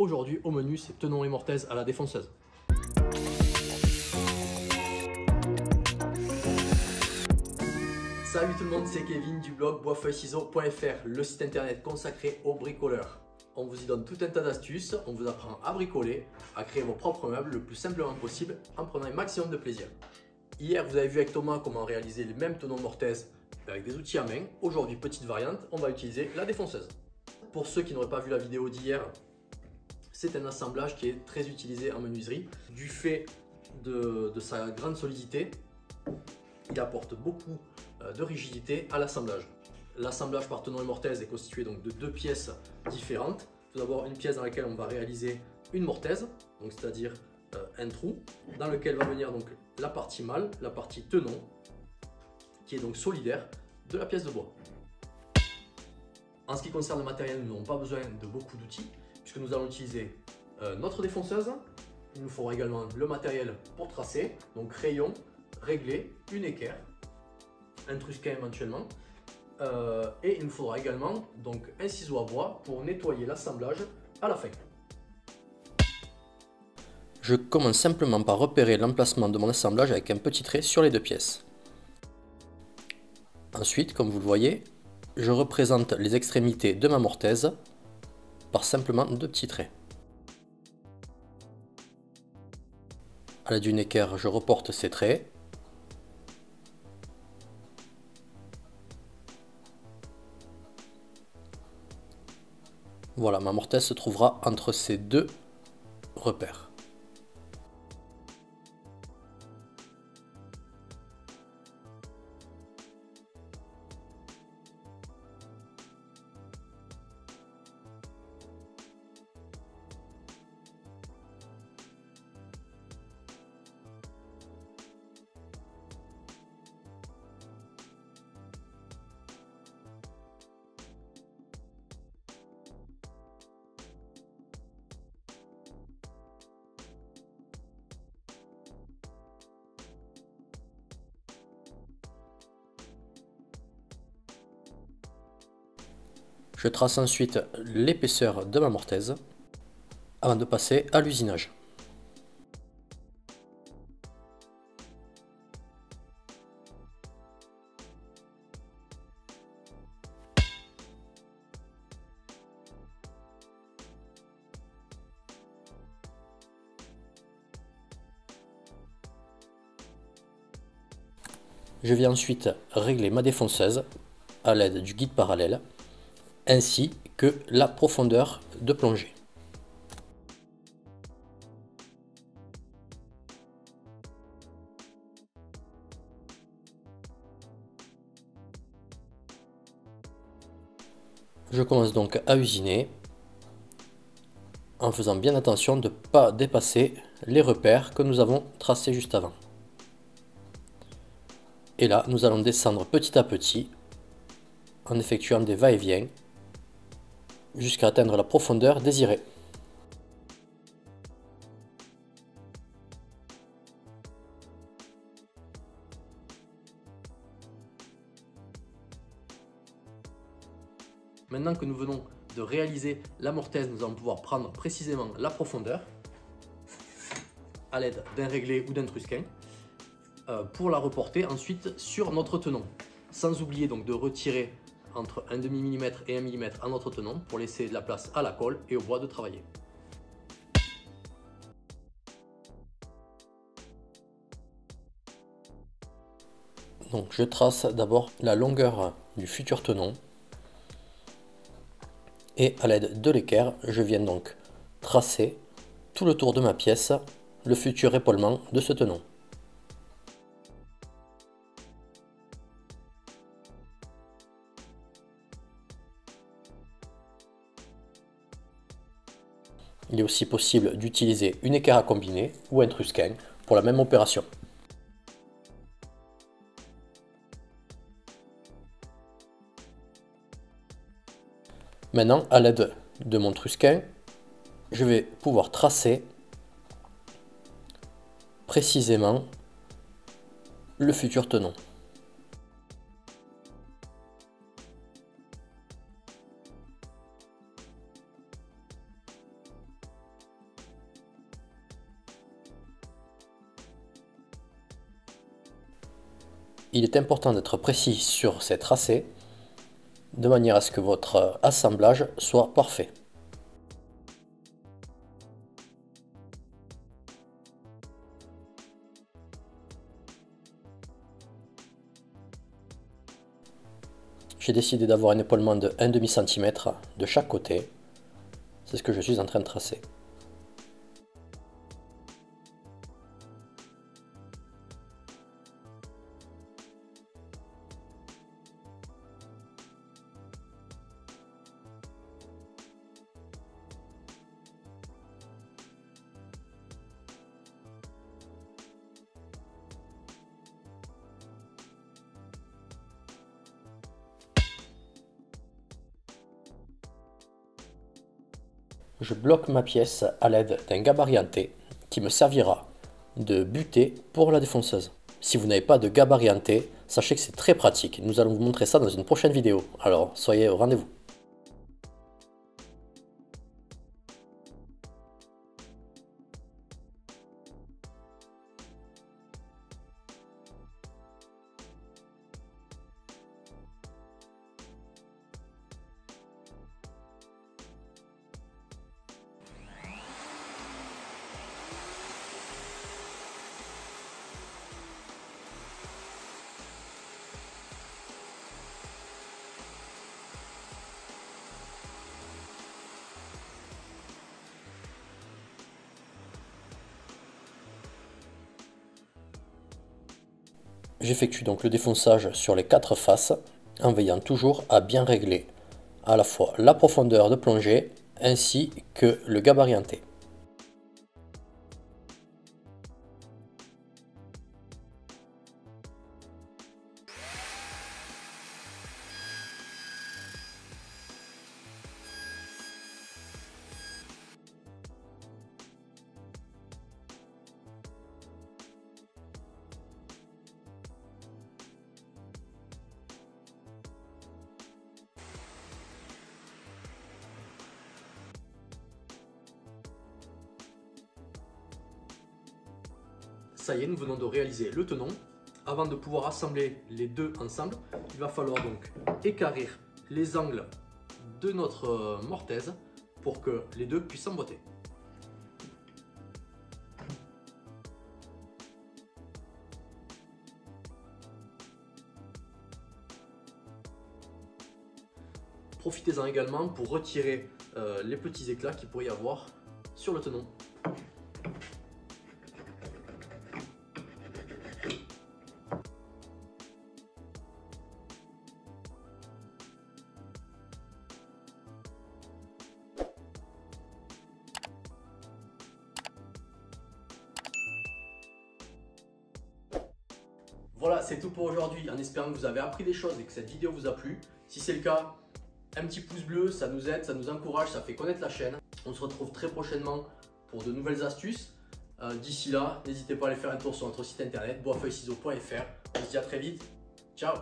Aujourd'hui au menu, c'est tenon et mortaise à la défonceuse. Salut tout le monde, c'est Kevin du blog boisfeuilleciseaux.fr, le site internet consacré aux bricoleurs. On vous y donne tout un tas d'astuces, on vous apprend à bricoler, à créer vos propres meubles le plus simplement possible en prenant un maximum de plaisir. Hier, vous avez vu avec Thomas comment réaliser les mêmes tenons mortaise avec des outils à main. Aujourd'hui, petite variante, on va utiliser la défonceuse. Pour ceux qui n'auraient pas vu la vidéo d'hier, c'est un assemblage qui est très utilisé en menuiserie. Du fait de sa grande solidité, il apporte beaucoup de rigidité à l'assemblage. L'assemblage par tenon et mortaise est constitué donc de deux pièces différentes. Tout d'abord, une pièce dans laquelle on va réaliser une mortaise, c'est-à-dire un trou, dans lequel va venir donc la partie mâle, la partie tenon, qui est donc solidaire de la pièce de bois. En ce qui concerne le matériel, nous n'avons pas besoin de beaucoup d'outils, puisque nous allons utiliser notre défonceuse. Il nous faudra également le matériel pour tracer, donc crayon, réglé, une équerre, un trusquin éventuellement, et il nous faudra également donc un ciseau à bois pour nettoyer l'assemblage à la fin. Je commence simplement par repérer l'emplacement de mon assemblage avec un petit trait sur les deux pièces. Ensuite, comme vous le voyez, je représente les extrémités de ma mortaise par simplement deux petits traits. À l'aide d'une équerre, je reporte ces traits. Voilà, ma mortaise se trouvera entre ces deux repères. Je trace ensuite l'épaisseur de ma mortaise avant de passer à l'usinage. Je viens ensuite régler ma défonceuse à l'aide du guide parallèle ainsi que la profondeur de plongée. Je commence donc à usiner en faisant bien attention de ne pas dépasser les repères que nous avons tracés juste avant. Et là, nous allons descendre petit à petit en effectuant des va-et-vient jusqu'à atteindre la profondeur désirée. Maintenant que nous venons de réaliser la mortaise, nous allons pouvoir prendre précisément la profondeur à l'aide d'un réglé ou d'un trusquin pour la reporter ensuite sur notre tenon. Sans oublier donc de retirer entre 1/2 mm et 1 mm à notre tenon pour laisser de la place à la colle et au bois de travailler. Donc je trace d'abord la longueur du futur tenon et à l'aide de l'équerre, je viens donc tracer tout le tour de ma pièce le futur épaulement de ce tenon. Il est aussi possible d'utiliser une équerre à combiner ou un trusquin pour la même opération. Maintenant, à l'aide de mon trusquin, je vais pouvoir tracer précisément le futur tenon. il est important d'être précis sur ces tracés, de manière à ce que votre assemblage soit parfait. J'ai décidé d'avoir un épaulement de 1,5 cm de chaque côté. C'est ce que je suis en train de tracer. Je bloque ma pièce à l'aide d'un gabarit hanté qui me servira de butée pour la défonceuse. Si vous n'avez pas de gabarit hanté, sachez que c'est très pratique. Nous allons vous montrer ça dans une prochaine vidéo. Alors soyez au rendez-vous. J'effectue donc le défonçage sur les 4 faces en veillant toujours à bien régler à la fois la profondeur de plongée ainsi que le gabarit hanté. Ça y est, nous venons de réaliser le tenon. Avant de pouvoir assembler les deux ensemble, il va falloir donc équarrir les angles de notre mortaise pour que les deux puissent s'emboîter. Profitez-en également pour retirer les petits éclats qu'il pourrait y avoir sur le tenon. Voilà, c'est tout pour aujourd'hui, en espérant que vous avez appris des choses et que cette vidéo vous a plu. Si c'est le cas, un petit pouce bleu, ça nous aide, ça nous encourage, ça fait connaître la chaîne. On se retrouve très prochainement pour de nouvelles astuces. D'ici là, n'hésitez pas à aller faire un tour sur notre site internet boisfeuilleciseaux.fr. On se dit à très vite. Ciao!